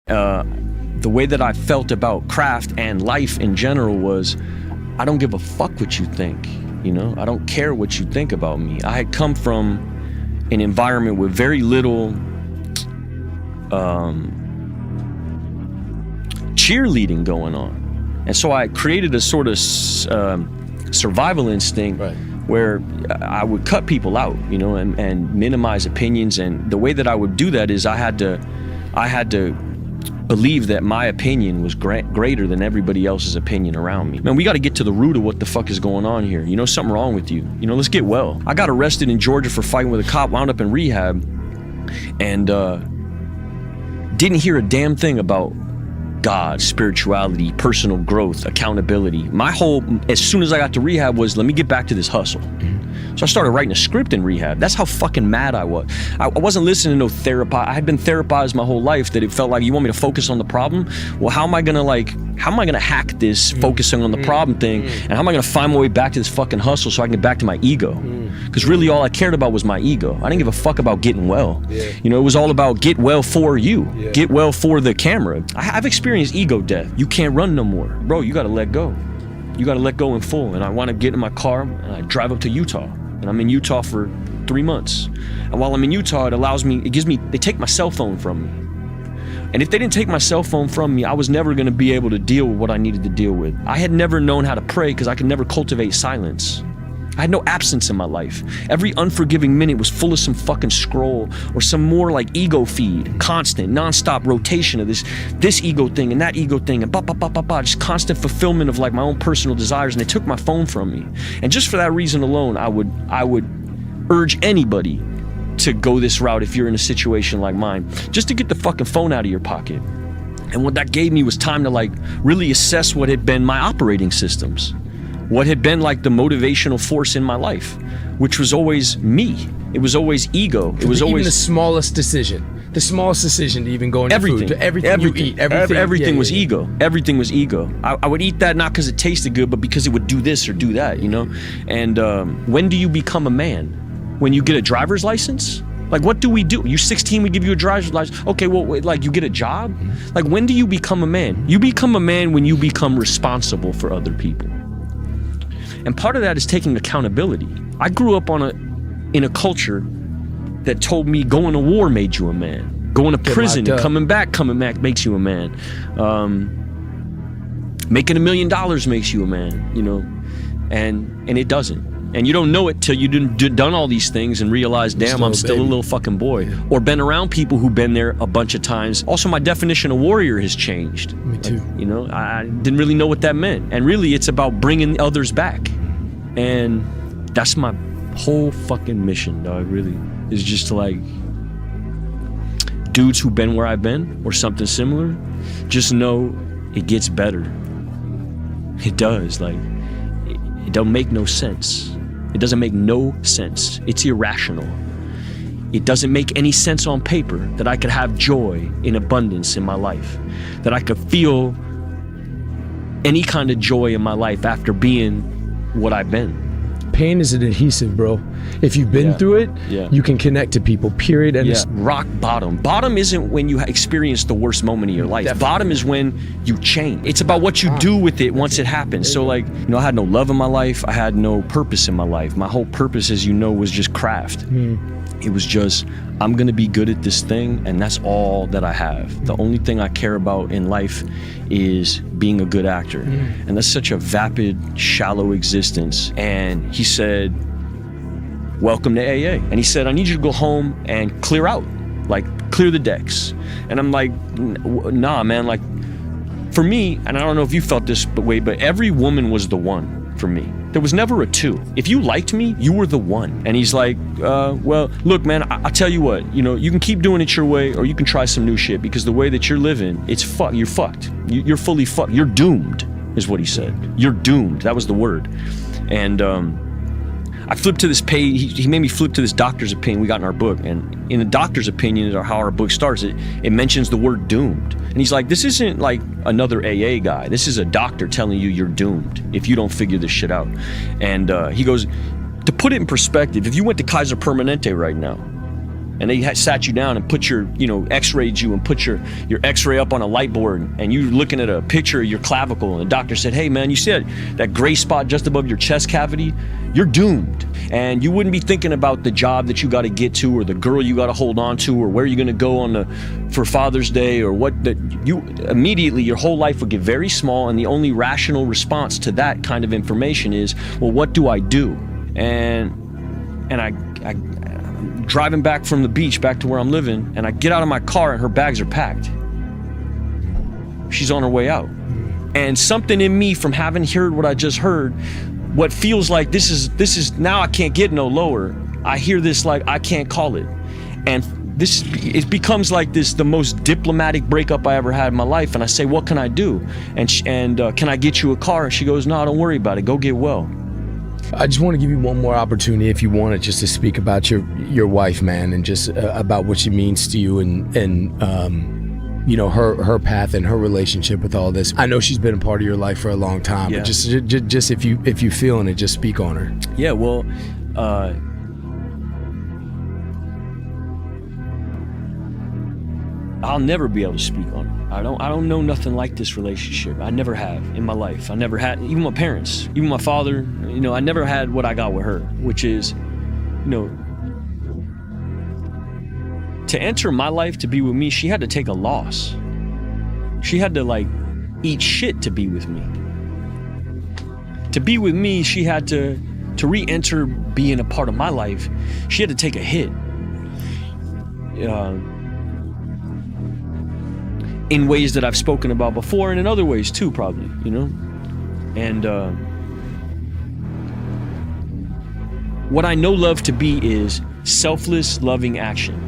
The way that I felt about craft and life in general was, I don't give a fuck what you think, you know? I don't care what you think about me. I had come from an environment with very little cheerleading going on. And so I created a sort of survival instinct, right, where I would cut people out, you know, and minimize opinions. And the way that I would do that is I had to believe that my opinion was greater than everybody else's opinion around me. Man, we got to get to the root of what the fuck is going on here. You know, something wrong with you. You know, let's get well. I got arrested in Georgia for fighting with a cop, wound up in rehab, and didn't hear a damn thing about God, spirituality, personal growth, accountability. My whole, as soon as I got to rehab, was let me get back to this hustle. So I started writing a script in rehab. That's how fucking mad I was. I wasn't listening to no therapy. I had been therapized my whole life that it felt like, you want me to focus on the problem? Well, how am I gonna hack this focusing on the problem thing? And how am I gonna find my way back to this fucking hustle so I can get back to my ego? Because really all I cared about was my ego. I didn't give a fuck about getting well. You know, it was all about get well for you. Get well for the camera. I've experienced ego death. You can't run no more. Bro, you gotta let go. You gotta let go in full. And I wanna get in my car and I drive up to Utah. And I'm in Utah for 3 months. And while I'm in Utah, they take my cell phone from me. And if they didn't take my cell phone from me, I was never gonna be able to deal with what I needed to deal with. I had never known how to pray because I could never cultivate silence. I had no absence in my life. Every unforgiving minute was full of some fucking scroll or some more like ego feed, constant, nonstop rotation of this ego thing and that ego thing and just constant fulfillment of like my own personal desires, and they took my phone from me. And just for that reason alone, I would urge anybody to go this route if you're in a situation like mine, just to get the fucking phone out of your pocket. And what that gave me was time to like really assess what had been my operating systems. What had been like the motivational force in my life, which was always me. It was always ego. It was always even the smallest decision to even go into everything, food, everything you eat, everything was ego. Everything was ego. I would eat that not because it tasted good, but because it would do this or do that, you know? And when do you become a man? When you get a driver's license? Like, what do we do? You're 16, we give you a driver's license. Okay, well, like, you get a job? Like, when do you become a man? You become a man when you become responsible for other people. And part of that is taking accountability. I grew up in a culture that told me going to war made you a man. Going to prison and coming back makes you a man. Making $1 million makes you a man, you know? And it doesn't. And you don't know it till you've done all these things and realize, damn, I'm still a little fucking boy. Or been around people who've been there a bunch of times. Also, my definition of warrior has changed. Me too. Like, you know, I didn't really know what that meant. And really, it's about bringing others back. And that's my whole fucking mission, dog, really. Is just to like, dudes who've been where I've been or something similar, just know it gets better. It does, like, it don't make no sense. It doesn't make no sense. It's irrational. It doesn't make any sense on paper that I could have joy in abundance in my life, that I could feel any kind of joy in my life after being what I've been. Pain is an adhesive, bro. If you've been through it, you can connect to people, period. And rock bottom. Bottom isn't when you experience the worst moment of your life. Definitely. Bottom is when you change. It's about what you do with it once it happens. So like, you know, I had no love in my life. I had no purpose in my life. My whole purpose, as you know, was just craft. It was just, I'm gonna be good at this thing, and that's all that I have. The only thing I care about in life is being a good actor. And that's such a vapid, shallow existence. And he said, welcome to AA. And he said, I need you to go home and clear out, like clear the decks. And I'm like, nah, man, like for me, and I don't know if you felt this way, but every woman was the one for me. There was never a two. If you liked me, you were the one. And he's like, well, look, man, I'll tell you what, you know, you can keep doing it your way or you can try some new shit, because the way that you're living, you're fucked. You're fully fucked. You're doomed, is what he said. You're doomed. That was the word. And I flipped to this page. He made me flip to this doctor's opinion we got in our book. And in the doctor's opinion, or how our book starts, it mentions the word doomed. And he's like, this isn't like another AA guy. This is a doctor telling you you're doomed if you don't figure this shit out. And he goes, to put it in perspective, if you went to Kaiser Permanente right now, and they sat you down and put your, x-rayed you and put your x-ray up on a light board, and you looking at a picture of your clavicle, and the doctor said, hey man, you see that gray spot just above your chest cavity? You're doomed. And you wouldn't be thinking about the job that you got to get to, or the girl you got to hold on to, or where you're going to go for Father's Day, or you immediately, your whole life would get very small, and the only rational response to that kind of information is, well, what do I do? And I'm driving back from the beach back to where I'm living, and I get out of my car and her bags are packed. She's on her way out. And something in me, from having heard what I just heard, what feels like this is now I can't get no lower. I hear this like I can't call it. And it becomes like the most diplomatic breakup I ever had in my life. And I say, what can I do? And can I get you a car? And she goes, no, don't worry about it. Go get well. I just want to give you one more opportunity, if you want it, just to speak about your wife, man, and just about what she means to you, and her path and her relationship with all this. I know she's been a part of your life for a long time, but just if you feeling it, just speak on her. Yeah, well, I'll never be able to speak on it. I don't know nothing like this relationship. I never have in my life. I never had, even my parents, even my father, I never had what I got with her, which is, to enter my life, to be with me, she had to take a loss. She had to eat shit to be with me. To be with me, she had to re-enter being a part of my life. She had to take a hit. In ways that I've spoken about before, and in other ways too, probably, And what I know love to be is selfless, loving action.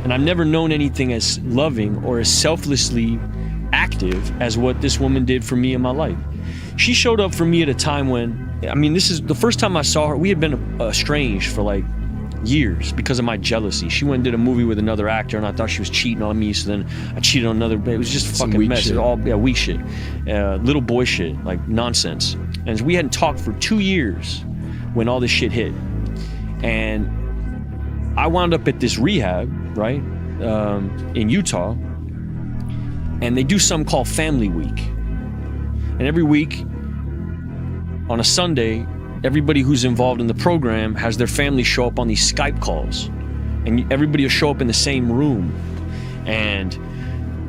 And I've never known anything as loving or as selflessly active as what this woman did for me in my life. She showed up for me at a time when, this is the first time I saw her. We had been estranged for years because of my jealousy. She went and did a movie with another actor, and I thought she was cheating on me, so then I cheated on another. It was just fucking mess. It was all weak shit, little boy shit, nonsense. And we hadn't talked for 2 years when all this shit hit, and I wound up at this rehab, right, in Utah, and they do something called Family Week, and every week on a Sunday, everybody who's involved in the program has their family show up on these Skype calls, and everybody will show up in the same room, and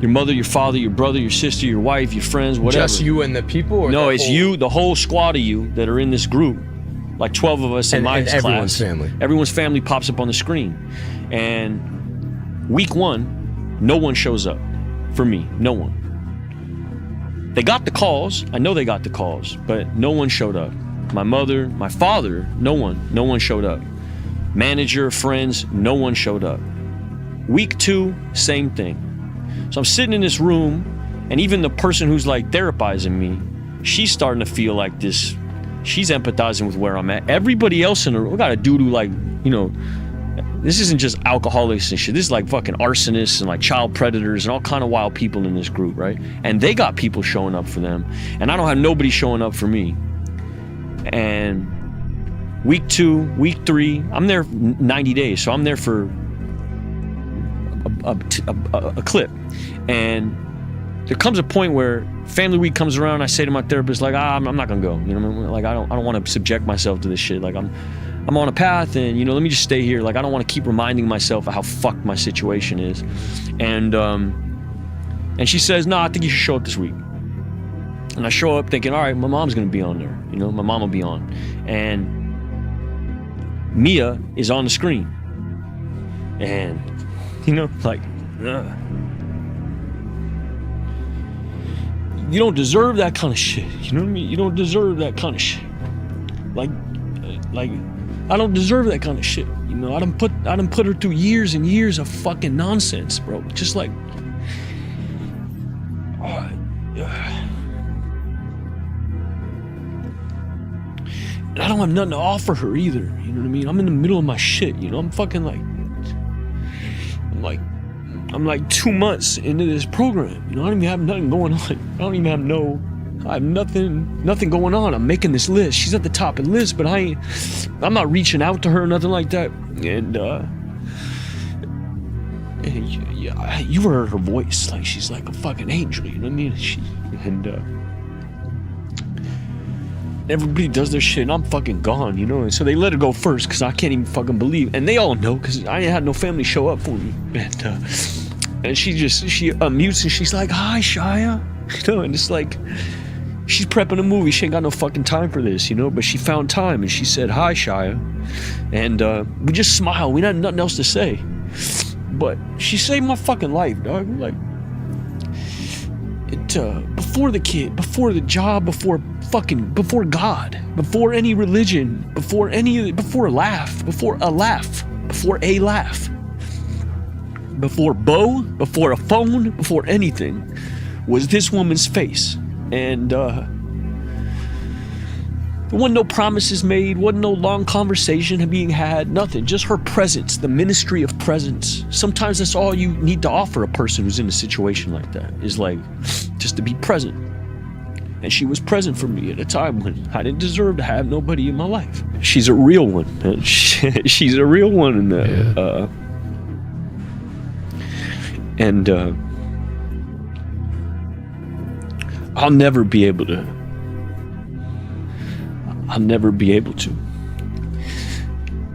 your mother, your father, your brother, your sister, your wife, your friends, whatever. Just you and the people? Or no, it's you, the whole squad of you that are in this group, 12 of us in my class. Everyone's family. Everyone's family pops up on the screen. And week 1, no one shows up for me, no one. They got the calls, I know they got the calls, but no one showed up. My mother, my father, no one showed up. Manager, friends, no one showed up. Week 2, same thing. So I'm sitting in this room, and even the person who's therapizing me, she's starting to feel like this. She's empathizing with where I'm at. Everybody else in the room, we got a dude who this isn't just alcoholics and shit. This is fucking arsonists and child predators and all kind of wild people in this group, right? And they got people showing up for them, and I don't have nobody showing up for me. And week 2, week 3, I'm there 90 days, so I'm there for a clip. And there comes a point where Family Week comes around, I say to my therapist, I'm not gonna go. I don't want to subject myself to this shit. I'm on a path, and let me just stay here. I don't want to keep reminding myself of how fucked my situation is. And she says, no, I think you should show up this week. And I show up thinking, all right, my mom's gonna be on there. My mom will be on. And Mia is on the screen. And, ugh. You don't deserve that kind of shit. You know what I mean? You don't deserve that kind of shit. I don't deserve that kind of shit. I done put her through years and years of fucking nonsense, bro. Just and I don't have nothing to offer her either. You know what I mean? I'm in the middle of my shit. I'm fucking I'm 2 months into this program. I don't even have nothing going on. I have nothing going on. I'm making this list. She's at the top of the list, but I'm not reaching out to her or nothing like that. And And you heard her voice, like she's like a fucking angel, you know what I mean? And everybody does their shit and I'm fucking gone, you know? And so they let her go first because I can't even fucking believe. And they all know because I ain't had no family show up for me. And she unmutes and she's like, hi, Shia. You know, and it's like, she's prepping a movie. She ain't got no fucking time for this, you know? But she found time and she said, hi, Shia. And we just smiled. We had nothing else to say. But she saved my fucking life, dog. Like, before the kid, before the job, before God, before any religion, before a laugh, before a laugh, before Bo, before a phone, before anything, was this woman's face. And there wasn't no promises made, wasn't no long conversation being had, nothing. Just her presence, the ministry of presence. Sometimes that's all you need to offer a person who's in a situation like that, is like, just to be present. And she was present for me at a time when I didn't deserve to have nobody in my life. She's a real one, man. She's a real one. And I'll never be able to.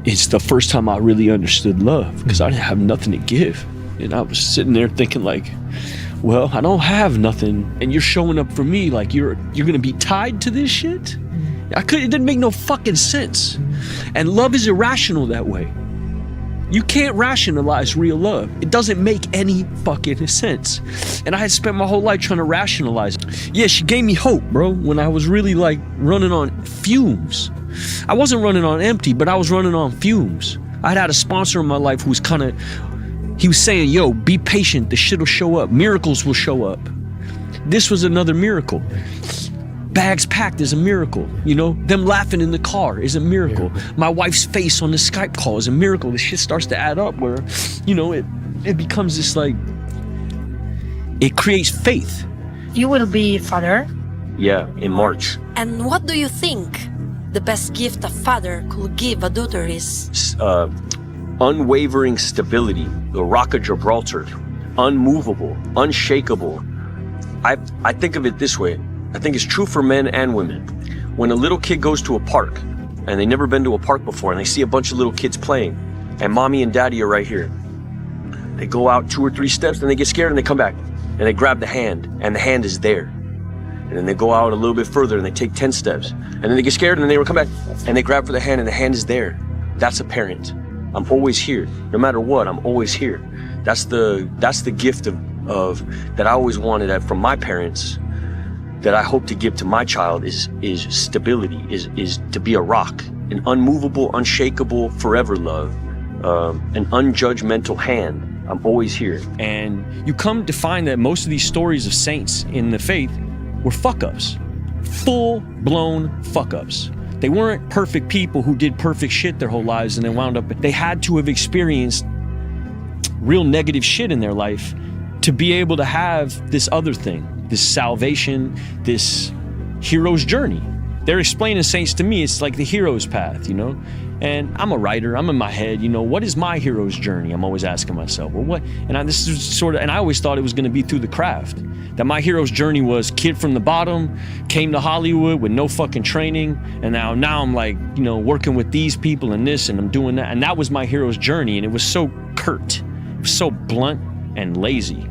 It's the first time I really understood love, because I didn't have nothing to give. And I was sitting there thinking like, well, I don't have nothing, and you're showing up for me like you're gonna be tied to this shit? It didn't make no fucking sense. And love is irrational that way. You can't rationalize real love. It doesn't make any fucking sense. And I had spent my whole life trying to rationalize it. Yeah, she gave me hope, bro, when I was really like running on fumes. I wasn't running on empty, but I was running on fumes. I'd had a sponsor in my life who was he was saying, yo, be patient, the shit will show up. Miracles will show up. This was another miracle. Bags packed is a miracle, you know? Them laughing in the car is a miracle. My wife's face on the Skype call is a miracle. The shit starts to add up where, you know, it becomes this like, it creates faith. You will be father? Yeah, in March. And what do you think the best gift a father could give a daughter is? Unwavering stability, the Rock of Gibraltar, unmovable, unshakable. I think of it this way. I think it's true for men and women. When a little kid goes to a park and they've never been to a park before and they see a bunch of little kids playing and mommy and daddy are right here, they go out 2 or 3 steps and they get scared and they come back and they grab the hand and the hand is there. And then they go out a little bit further and they take 10 steps and then they get scared and then they come back and they grab for the hand and the hand is there. That's a parent. I'm always here. No matter what, I'm always here. That's the gift of that I always wanted from my parents, that I hope to give to my child is stability, is to be a rock, an unmovable, unshakable, forever love, an unjudgmental hand. I'm always here. And you come to find that most of these stories of saints in the faith were fuck-ups, full-blown fuck-ups. They weren't perfect people who did perfect shit their whole lives and then wound up, they had to have experienced real negative shit in their life to be able to have this other thing, this salvation, this hero's journey. They're explaining saints to me, it's like the hero's path, you know? And I'm a writer, I'm in my head, you know, what is my hero's journey? I'm always asking myself, well, what? And this is sort of, and I always thought it was gonna be through the craft. That my hero's journey was kid from the bottom, came to Hollywood with no fucking training, and now I'm like, you know, working with these people and this, and I'm doing that. And that was my hero's journey, and it was so curt, it was so blunt and lazy.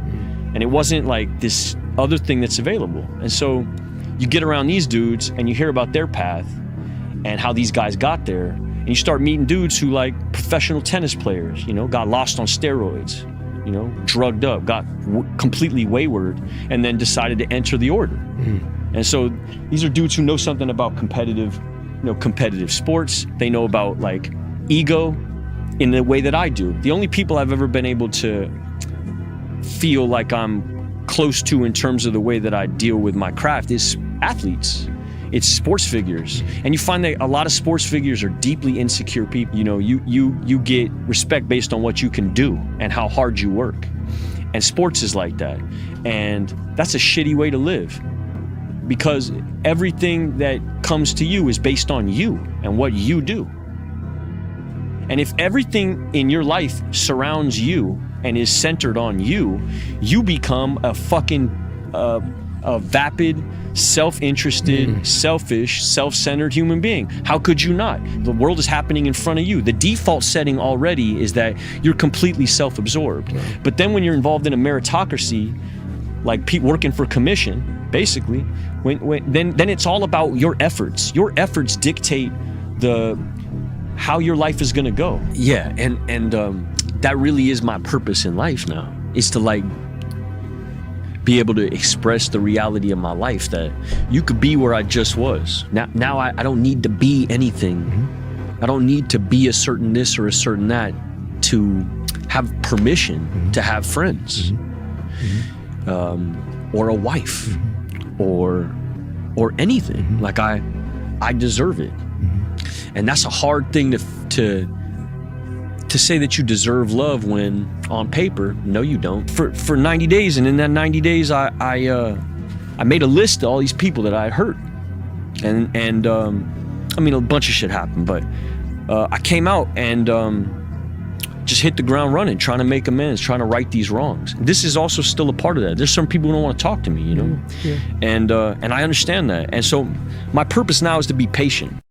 And it wasn't like this other thing that's available. And so you get around these dudes and you hear about their path and how these guys got there, and you start meeting dudes who like professional tennis players, you know, got lost on steroids, you know, drugged up, got completely wayward, and then decided to enter the order. And so these are dudes who know something about competitive sports. They know about like ego in the way that I do. The only people I've ever been able to feel like I'm close to in terms of the way that I deal with my craft is athletes. It's sports figures. And you find that a lot of sports figures are deeply insecure people. You know, you get respect based on what you can do and how hard you work. And sports is like that. And that's a shitty way to live, because everything that comes to you is based on you and what you do. And if everything in your life surrounds you and is centered on you, you become a fucking a vapid, self-interested, selfish, self-centered human being. How could you not? The world is happening in front of you. The default setting already is that you're completely self-absorbed. But then when you're involved in a meritocracy, like working for commission, basically, then it's all about your efforts. Your efforts dictate how your life is gonna go. Yeah, and that really is my purpose in life now, is to like be able to express the reality of my life, that you could be where I just was. Now I don't need to be anything. I don't need to be a certain this or a certain that to have permission to have friends, or a wife, or anything. Like I deserve it. And that's a hard thing to say, that you deserve love when on paper, no, you don't. For 90 days, and in that 90 days, I made a list of all these people that I had hurt, and I mean, a bunch of shit happened, but I came out and just hit the ground running, trying to make amends, trying to right these wrongs. This is also still a part of that. There's some people who don't want to talk to me, you know, and I understand that, and so my purpose now is to be patient.